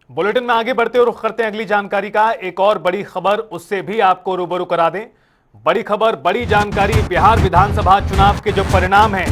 Bulletin में आगे बढ़ते हुए रुख करते हैं अगली जानकारी का। एक और बड़ी खबर, उससे भी आपको रूबरू करा दें। बड़ी खबर, बड़ी जानकारी, बिहार विधानसभा चुनाव के जो परिणाम हैं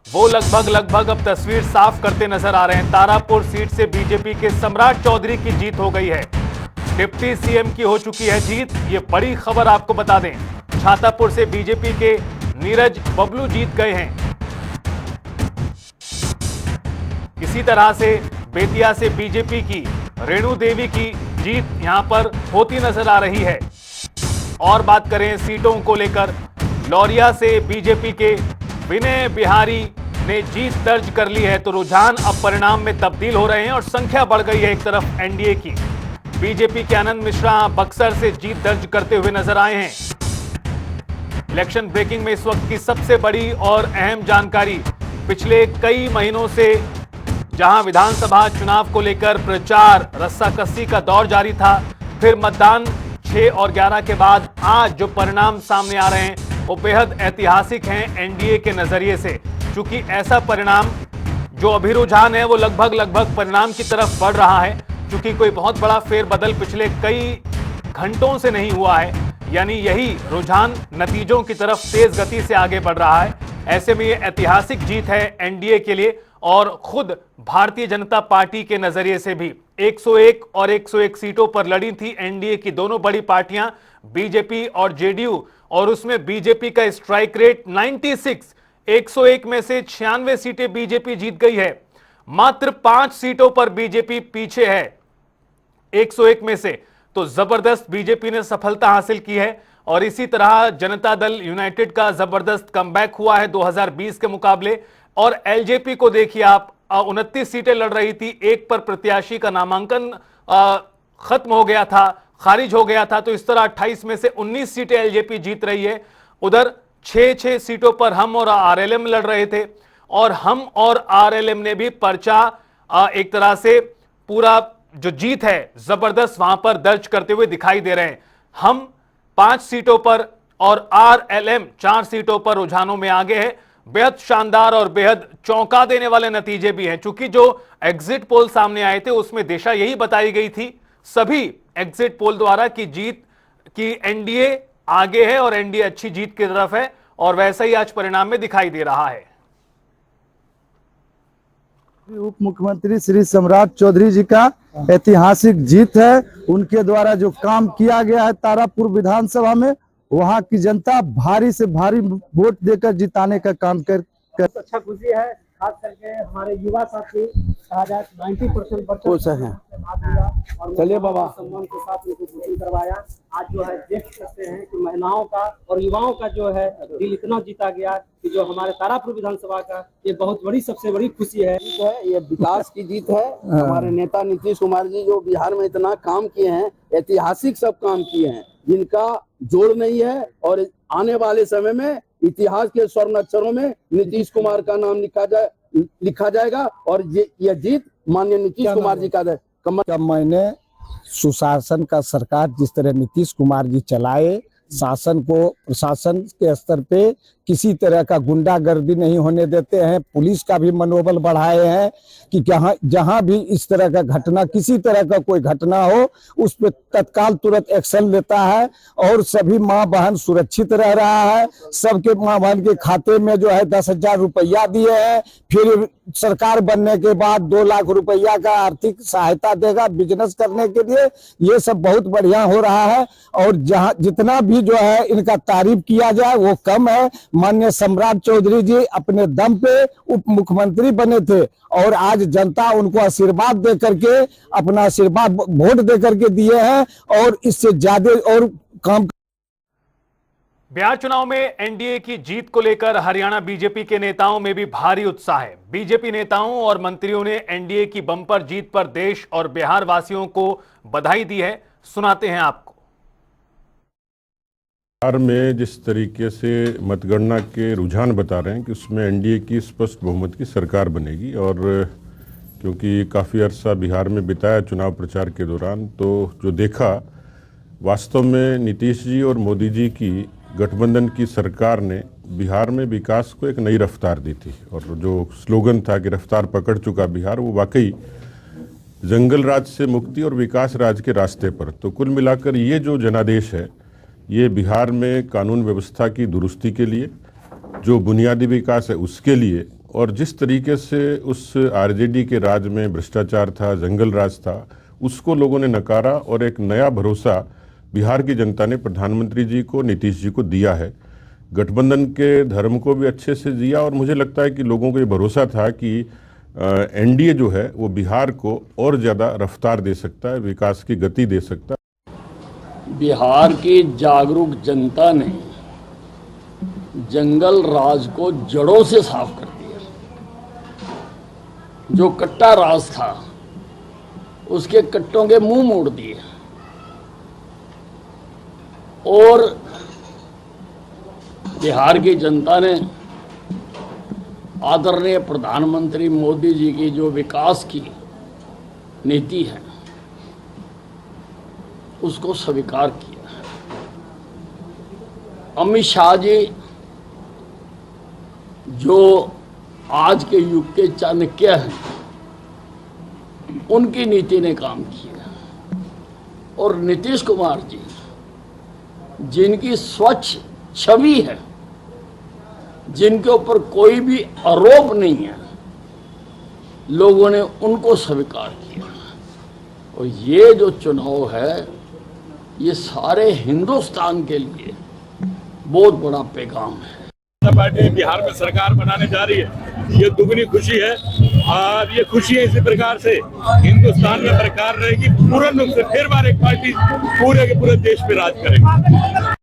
वो लगभग अब तस्वीर साफ करते नजर आ रहे हैं। तारापुर सीट से बीजेपी के सम्राट चौधरी की जीत हो गई है। डिप्टी सीएम की हो चुकी है जीत। ये बड़ी खबर आपको बता दें। छातापुर से बीजेपी के नीरज बबलू जीत गए हैं। इसी तरह से बेतिया से बीजेपी की रेणु देवी की जीत यहां पर होती नजर आ रही है। और बात करें सीटों को लेकर, लौरिया से बीजेपी के विनय बिहारी ने जीत दर्ज कर ली है। तो रुझान अब परिणाम में तब्दील हो रहे हैं और संख्या बढ़ गई है एक तरफ एनडीए की। बीजेपी के आनंद मिश्रा बक्सर से जीत दर्ज करते हुए नजर आए हैं। इलेक्शन ब्रेकिंग में इस वक्त की सबसे बड़ी और अहम जानकारी, पिछले कई महीनों से जहां विधानसभा चुनाव को लेकर प्रचार रस्साकसी का दौर जारी था, फिर मतदान 6 और 11 के बाद आज जो परिणाम सामने आ रहे हैं वो बेहद ऐतिहासिक हैं एनडीए के नजरिए से। क्योंकि ऐसा परिणाम, जो अभी रुझान है वो लगभग परिणाम की तरफ बढ़ रहा है। क्योंकि कोई बहुत बड़ा फेरबदल पिछले कई घंटों से नहीं हुआ है, यानी यही रुझान नतीजों की तरफ तेज गति से आगे बढ़ रहा है। ऐसे में ये ऐतिहासिक जीत है एनडीए के लिए और खुद भारतीय जनता पार्टी के नजरिए से भी। 101 और 101 सीटों पर लड़ी थी एनडीए की दोनों बड़ी पार्टियां, बीजेपी और जेडीयू, और उसमें बीजेपी का स्ट्राइक रेट 96। 101 में से 96 सीटें बीजेपी जीत गई है। मात्र 5 सीटों पर बीजेपी पीछे है 101 में से। तो जबरदस्त बीजेपी ने सफलता हासिल की है। और इसी तरह जनता दल यूनाइटेड का जबरदस्त कमबैक हुआ है 2020 के मुकाबले। और एलजेपी को देखिए आप, 29 सीटें लड़ रही थी, एक पर प्रत्याशी का नामांकन खत्म हो गया था, खारिज हो गया था। तो इस तरह 28 में से 19 सीटें एलजेपी जीत रही है। उधर 6 सीटों पर हम और आरएलएम लड़ रहे थे और हम और आरएलएम ने भी पर्चा एक तरह से पूरा जो जीत है जबरदस्त वहां पर दर्ज करते हुए दिखाई दे रहे हैं। हम 5 सीटों पर और आरएलएम 4 सीटों पर रुझानों में आगे है। बेहद शानदार और बेहद चौंका देने वाले नतीजे भी हैं। चूंकि जो एग्जिट पोल सामने आए थे उसमें दिशा यही बताई गई थी सभी एग्जिट पोल द्वारा कि जीत की एनडीए आगे है और एनडीए अच्छी जीत की तरफ है, और वैसा ही आज परिणाम में दिखाई दे रहा है। उप मुख्यमंत्री श्री सम्राट चौधरी जी का ऐतिहासिक जीत है। उनके द्वारा जो काम किया गया है तारापुर विधानसभा में, वहां की जनता भारी से भारी वोट देकर जिताने का काम कर अच्छा खुशी है। खास करके हमारे युवा साथी 90% है और चलिए बाबा सम्मान के साथ उनको वोटिंग करवाया। आज जो है देख सकते हैं कि महिलाओं का और युवाओं का जो है दिल इतना जीता गया कि जो हमारे तारापुर विधानसभा का ये बहुत बड़ी सबसे बड़ी खुशी है। ये विकास की जीत है। हमारे नेता नीतीश कुमार जी जो बिहार में इतना काम किए हैं, ऐतिहासिक सब काम किए हैं, जिनका जोड़ नहीं है। और आने वाले समय में इतिहास के स्वर्ण अक्षरों में नीतीश कुमार का नाम लिखा जाएगा और ये जीत माननीय नीतीश कुमार जी का है। जब मैंने सुशासन का सरकार जिस तरह नीतीश कुमार जी चलाए, शासन को प्रशासन के स्तर पे किसी तरह का गुंडागर्दी नहीं होने देते हैं, पुलिस का भी मनोबल बढ़ाए हैं कि जहां भी इस तरह का घटना, किसी तरह का कोई घटना हो उस पर तत्काल तुरंत एक्शन लेता है और सभी माँ बहन सुरक्षित रह रहा है। सबके माँ बहन के खाते में जो है 10,000 रुपया दिए हैं। फिर सरकार बनने के बाद 2 लाख रुपया का आर्थिक सहायता देगा बिजनेस करने के लिए। ये सब बहुत बढ़िया हो रहा है और जहां जितना भी जो है इनका तारीफ किया जाए वो कम है। माननीय सम्राट चौधरी जी अपने दम पे उप मुख्यमंत्री बने थे और आज जनता उनको आशीर्वाद दे करके, अपना आशीर्वाद वोट दे करके दिए हैं और इससे ज्यादा और काम। बिहार चुनाव में एनडीए की जीत को लेकर हरियाणा बीजेपी के नेताओं में भी भारी उत्साह है। बीजेपी नेताओं और मंत्रियों ने एनडीए की बम्पर जीत पर देश और बिहार वासियों को बधाई दी है। सुनाते हैं आपको। बिहार में जिस तरीके से मतगणना के रुझान बता रहे हैं कि उसमें एनडीए की स्पष्ट बहुमत की सरकार बनेगी, और क्योंकि काफ़ी अरसा बिहार में बिताया चुनाव प्रचार के दौरान, तो जो देखा वास्तव में नीतीश जी और मोदी जी की गठबंधन की सरकार ने बिहार में विकास को एक नई रफ्तार दी थी। और जो स्लोगन था कि रफ्तार पकड़ चुका बिहार, वो वाकई जंगल राज से मुक्ति और विकास राज के रास्ते पर। तो कुल मिलाकर ये जो जनादेश है, ये बिहार में कानून व्यवस्था की दुरुस्ती के लिए, जो बुनियादी विकास है उसके लिए, और जिस तरीके से उस आरजेडी के राज में भ्रष्टाचार था, जंगल राज था, उसको लोगों ने नकारा और एक नया भरोसा बिहार की जनता ने प्रधानमंत्री जी को, नीतीश जी को दिया है। गठबंधन के धर्म को भी अच्छे से दिया, और मुझे लगता है कि लोगों को ये भरोसा था कि एनडीए जो है वो बिहार को और ज़्यादा रफ्तार दे सकता है, विकास की गति दे सकता है। बिहार की जागरूक जनता ने जंगल राज को जड़ों से साफ कर दिया। जो कट्टा राज था उसके कट्टों के मुंह मोड़ दिए, और बिहार की जनता ने आदरणीय प्रधानमंत्री मोदी जी की जो विकास की नीति है उसको स्वीकार किया। अमित शाह जी जो आज के युग के चाणक्य हैं, उनकी नीति ने काम किया, और नीतीश कुमार जी जिनकी स्वच्छ छवि है, जिनके ऊपर कोई भी आरोप नहीं है, लोगों ने उनको स्वीकार किया। और ये जो चुनाव है ये सारे हिंदुस्तान के लिए बहुत बड़ा पैगाम है। पार्टी बिहार में सरकार बनाने जा रही है, ये दुगनी खुशी है, और ये खुशी है इसी प्रकार से हिंदुस्तान में सरकार रहेगी, पूर्ण रूप से फिर बार एक पार्टी पूरे के पूरे देश पे राज करेगी।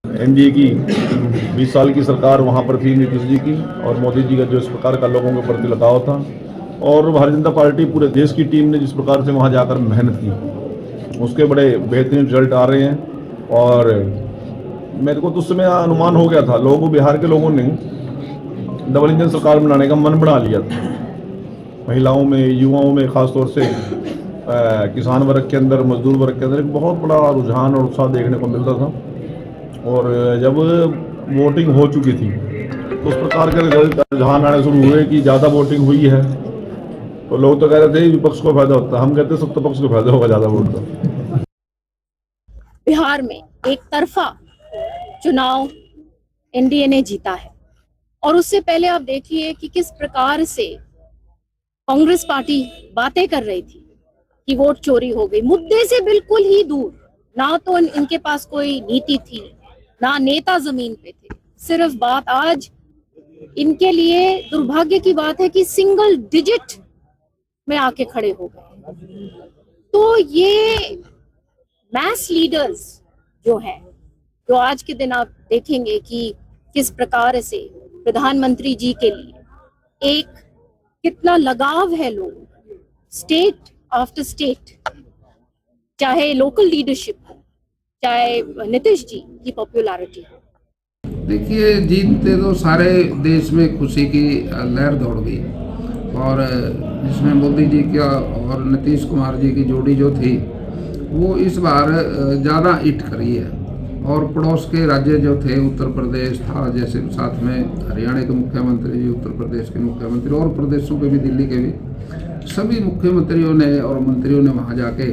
एनडीए की 20 साल की सरकार वहां पर थी नीतीश जी की, और मोदी जी का जो इस प्रकार का लोगों के प्रति लगाव था, और भारतीय जनता पार्टी पूरे देश की टीम ने जिस प्रकार से वहां जाकर मेहनत की, उसके बड़े बेहतरीन रिजल्ट आ रहे हैं। और मेरे को तो उस समय अनुमान हो गया था, लोगों को, बिहार के लोगों ने डबल इंजन सरकार बनाने का मन बना लिया था। महिलाओं में, युवाओं में, खासतौर से किसान वर्ग के अंदर, मजदूर वर्ग के अंदर एक बहुत बड़ा रुझान और उत्साह देखने को मिलता था। और जब वोटिंग हो चुकी थी तो उस प्रकार के रिजल्ट रुझान आने शुरू हुए कि ज़्यादा वोटिंग हुई है, तो लोग तो कह रहे थे विपक्ष को फायदा होता है, हम कहते सत्ता पक्ष को फायदा होगा ज़्यादा वोट का। बिहार में एक तरफा चुनाव एनडीए ने जीता है, और उससे पहले आप देखिए कि किस प्रकार से कांग्रेस पार्टी बातें कर रही थी कि वोट चोरी हो गई, मुद्दे से बिल्कुल ही दूर। ना तो इनके पास कोई नीति थी, ना नेता जमीन पे थे, सिर्फ बात आज इनके लिए दुर्भाग्य की बात है कि सिंगल डिजिट में आके खड़े हो गए। तो ये मैस लीडर्स जो हैं, जो आज के दिन आप देखेंगे कि किस प्रकार से प्रधानमंत्री जी के लिए एक कितना लगाव है लोग, स्टेट आफ्टर स्टेट, चाहे लोकल लीडरशिप हो, चाहे नीतीश जी की पॉपुलैरिटी हो। देखिए, जीतते तो सारे देश में खुशी की लहर दौड़ गई, और जिसमें मोदी जी का और नीतीश कुमार जी की जोड़ी जो थी वो इस बार ज़्यादा हिट करी है। और पड़ोस के राज्य जो थे, उत्तर प्रदेश था, जैसे साथ में हरियाणा के मुख्यमंत्री जी, उत्तर प्रदेश के मुख्यमंत्री, और प्रदेशों के भी, दिल्ली के भी, सभी मुख्यमंत्रियों ने और मंत्रियों ने वहाँ जाके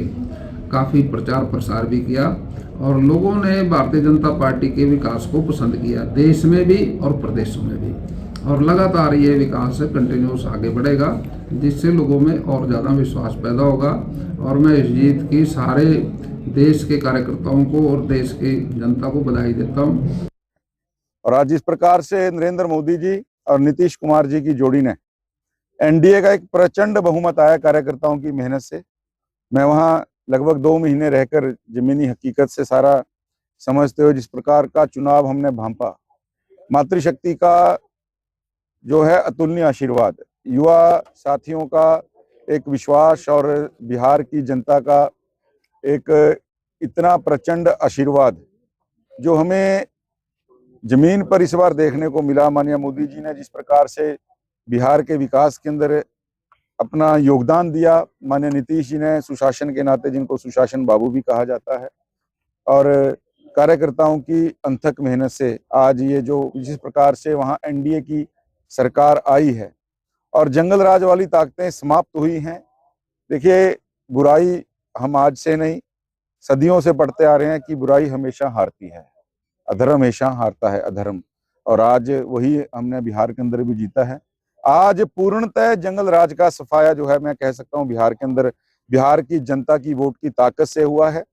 काफ़ी प्रचार प्रसार भी किया, और लोगों ने भारतीय जनता पार्टी के विकास को पसंद किया, देश में भी और प्रदेशों में भी। और लगातार ये विकास कंटिन्यूस आगे बढ़ेगा, जिससे लोगों में और ज़्यादा विश्वास पैदा होगा। और मैं इस जीत की सारे देश के कार्यकर्ताओं को और देश की जनता को बधाई देता हूँ। और आज जिस प्रकार से नरेंद्र मोदी जी और नीतीश कुमार जी की जोड़ी ने एनडीए का एक प्रचंड बहुमत आया कार्यकर्ताओं की मेहनत से, मैं वहाँ लगभग 2 महीने रहकर जमीनी हकीकत से सारा समझते हुए जिस प्रकार का चुनाव हमने भांपा, मातृशक्ति का जो है अतुलनीय आशीर्वाद, युवा साथियों का एक विश्वास और बिहार की जनता का एक इतना प्रचंड आशीर्वाद जो हमें जमीन पर इस बार देखने को मिला। माननीय मोदी जी ने जिस प्रकार से बिहार के विकास के अंदर अपना योगदान दिया, माननीय नीतीश जी ने सुशासन के नाते, जिनको सुशासन बाबू भी कहा जाता है, और कार्यकर्ताओं की अनथक मेहनत से आज ये जो जिस प्रकार से वहाँ एनडीए की सरकार आई है, और जंगल राज वाली ताकतें समाप्त हुई हैं। देखिए, बुराई हम आज से नहीं, सदियों से पढ़ते आ रहे हैं कि बुराई हमेशा हारती है, अधर्म हमेशा हारता है, अधर्म। और आज वही हमने बिहार के अंदर भी जीता है। आज पूर्णतः जंगल राज का सफाया जो है, मैं कह सकता हूँ बिहार के अंदर बिहार की जनता की वोट की ताकत से हुआ है।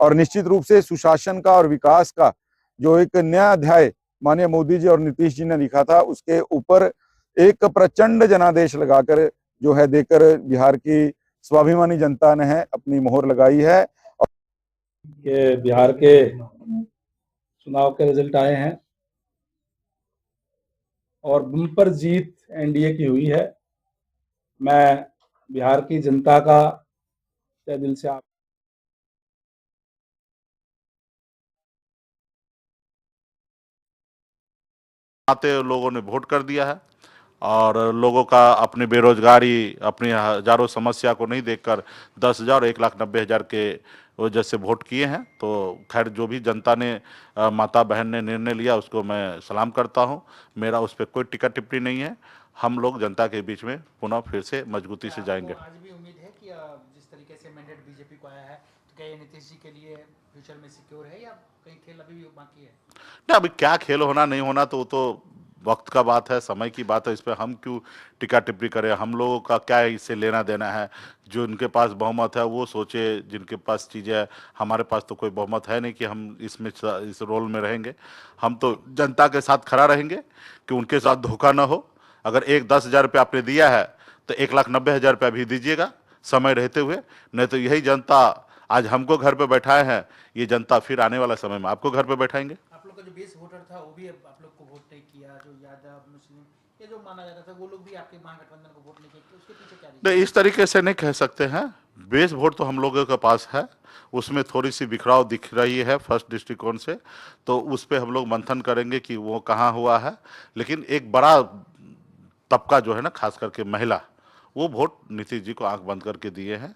और निश्चित रूप से सुशासन का और विकास का जो एक नया अध्याय माननीय मोदी जी और नीतीश जी ने लिखा था, उसके ऊपर एक प्रचंड जनादेश लगाकर जो है देकर बिहार की स्वाभिमानी जनता ने है अपनी मोहर लगाई है। कि बिहार के चुनाव के रिजल्ट आए हैं और बम्पर जीत एनडीए की हुई है। मैं बिहार की जनता का तहे दिल से आते लोगों ने वोट कर दिया है और लोगों का अपनी बेरोजगारी, अपनी हजारों समस्या को नहीं देखकर 10,000 1,90,000 के वजह से वोट किए हैं। तो खैर, जो भी जनता ने माता बहन ने निर्णय लिया उसको मैं सलाम करता हूं। मेरा उस पर कोई टिक्का टिप्पणी नहीं है। हम लोग जनता के बीच में पुनः फिर से मजबूती से जाएंगे। आज भी उम्मीद है कि जिस तरीके से मैंडेट बीजेपी को आया है, तो क्या ये नीतीश जी के लिए फ्यूचर में सिक्योर है या कहीं खेल अभी भी बाकी है? नहीं, अभी क्या खेल होना नहीं होना तो वक्त का बात है, समय की बात है। इस पर हम क्यों टिक्का टिप्पणी करें? हम लोगों का क्या इससे लेना देना है? जो इनके पास बहुमत है वो सोचे, जिनके पास चीज़ें है। हमारे पास तो कोई बहुमत है नहीं कि हम इसमें इस रोल में रहेंगे। हम तो जनता के साथ खड़ा रहेंगे कि उनके साथ धोखा ना हो। अगर 10,000 रुपये आपने दिया है तो 1,90,000 रुपया भी दीजिएगा समय रहते हुए, नहीं तो यही जनता आज हमको घर पे बैठाए हैं, ये जनता फिर आने वाला समय में आपको घर पे बैठाएंगे। आप लोग का जो बेस वोटर था वो भी आप लोग को वोट नहीं किया, जो यादव मुस्लिम ये जो माना जाता था वो लोग भी आपके महागठबंधन को वोट नहीं किया, उसके पीछे क्या रीजन? नहीं, इस तरीके से नहीं कह सकते हैं। बेस वोट तो हम लोगों के पास है, उसमें थोड़ी सी बिखराव दिख रही है फर्स्ट दृष्टिकोण से, तो उस पर हम लोग मंथन करेंगे कि वो कहाँ हुआ है। लेकिन एक बड़ा तबका जो है ना, खास करके महिला, वो वोट नीतीश जी को आंख बंद करके दिए हैं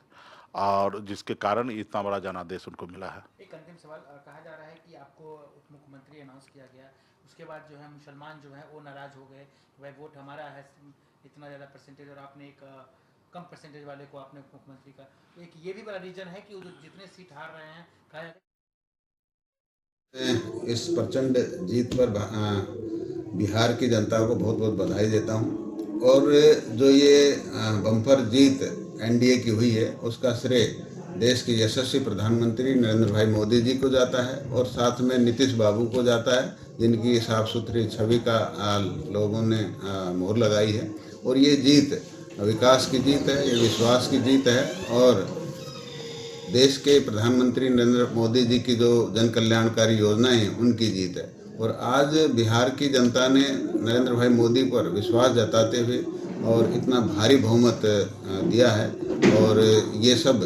और जिसके कारण इतना बड़ा जनादेश उनको मिला है। एक अंतिम सवाल, कहा जा रहा है कि आपको उप मुख्यमंत्री अनाउंस किया गया, उसके बाद जो है मुसलमान जो है वो नाराज हो गए, भाई वोट हमारा है इतना ज़्यादा परसेंटेज और आपने एक कम परसेंटेज वाले को आपने उप मुख्यमंत्री का। तो एक ये भी बड़ा रीजन है कि वो जो जितने सीट हार रहे हैं, कहा जाता है इस प्रचंड जीत पर बिहार की जनता को बहुत बहुत बधाई देता हूं। और जो ये बम्पर जीत एनडीए की हुई है उसका श्रेय देश के यशस्वी प्रधानमंत्री नरेंद्र भाई मोदी जी को जाता है और साथ में नीतीश बाबू को जाता है, जिनकी साफ सुथरी छवि का लोगों ने मोहर लगाई है। और ये जीत विकास की जीत है, ये विश्वास की जीत है और देश के प्रधानमंत्री नरेंद्र मोदी जी की जो जन कल्याणकारी योजनाएं हैं उनकी जीत है। और आज बिहार की जनता ने नरेंद्र भाई मोदी पर विश्वास जताते हुए और इतना भारी बहुमत दिया है और ये सब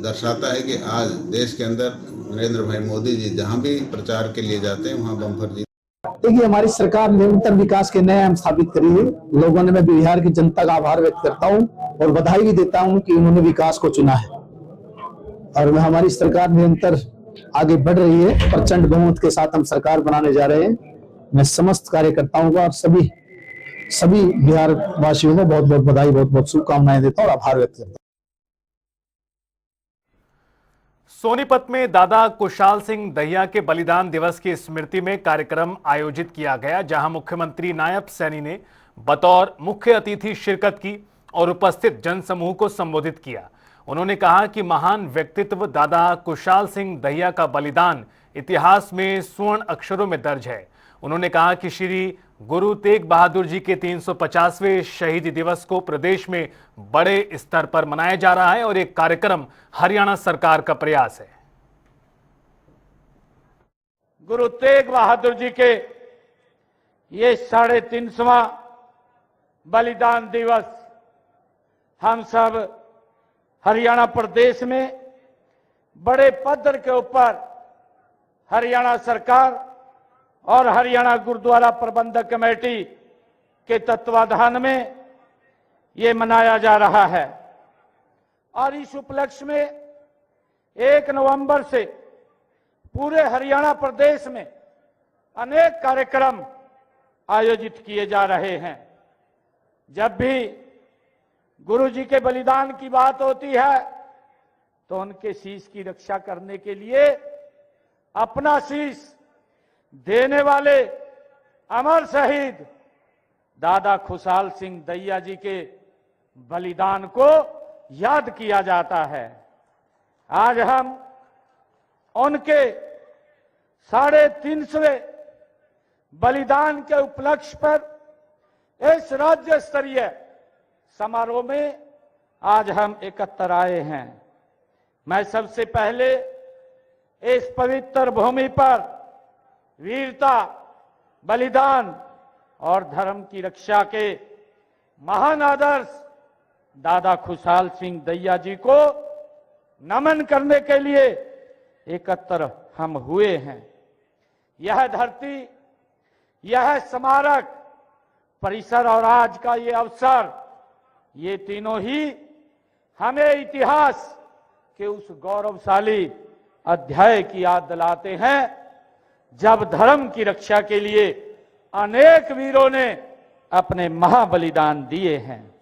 दर्शाता है कि आज देश के अंदर नरेंद्र भाई मोदी जी जहां भी प्रचार के लिए जाते हैं वहां बम्पर जीत। देखिए, हमारी सरकार निरंतर विकास के नए आयाम स्थापित करी है। लोगों ने, मैं बिहार की जनता का आभार व्यक्त करता हूं और बधाई भी देता हूं कि उन्होंने विकास को चुना है और हमारी सरकार निरंतर आगे बढ़ रही है। प्रचंड बहुमत के साथ हम सरकार बनाने जा रहे हैं। मैं समस्त कार्यकर्ताओं को और सभी बिहार वासियों को बहुत बहुत बधाई, बहुत बहुत शुभकामनाएं देता हूं और आभार व्यक्त करता हूं। सोनीपत में दादा कुशाल सिंह दहिया के बलिदान दिवस की स्मृति में कार्यक्रम आयोजित किया गया, जहां मुख्यमंत्री नायब सैनी ने बतौर मुख्य अतिथि शिरकत की और उपस्थित जनसमूह को संबोधित किया। उन्होंने कहा कि महान व्यक्तित्व दादा कुशाल सिंह दहिया का बलिदान इतिहास में स्वर्ण अक्षरों में दर्ज है। उन्होंने कहा कि श्री गुरु तेग बहादुर जी के 350वें शहीदी दिवस को प्रदेश में बड़े स्तर पर मनाया जा रहा है और एक कार्यक्रम हरियाणा सरकार का प्रयास है। गुरु तेग बहादुर जी के ये 350वां बलिदान दिवस हम सब हरियाणा प्रदेश में बड़े पद्धर के ऊपर हरियाणा सरकार और हरियाणा गुरुद्वारा प्रबंधक कमेटी के तत्वाधान में ये मनाया जा रहा है। और इस उपलक्ष्य में 1 नवंबर से पूरे हरियाणा प्रदेश में अनेक कार्यक्रम आयोजित किए जा रहे हैं। जब भी गुरु जी के बलिदान की बात होती है तो उनके शीश की रक्षा करने के लिए अपना शीश देने वाले अमर शहीद दादा खुशहाल सिंह दैया जी के बलिदान को याद किया जाता है। आज हम उनके 350वें बलिदान के उपलक्ष्य पर इस राज्य स्तरीय समारोह में आज हम एकत्र आए हैं। मैं सबसे पहले इस पवित्र भूमि पर वीरता, बलिदान और धर्म की रक्षा के महान आदर्श दादा खुशहाल सिंह दैया जी को नमन करने के लिए एकत्र हम हुए हैं। यह धरती, यह स्मारक परिसर और आज का ये अवसर, ये तीनों ही हमें इतिहास के उस गौरवशाली अध्याय की याद दिलाते हैं जब धर्म की रक्षा के लिए अनेक वीरों ने अपने महाबलिदान दिए हैं।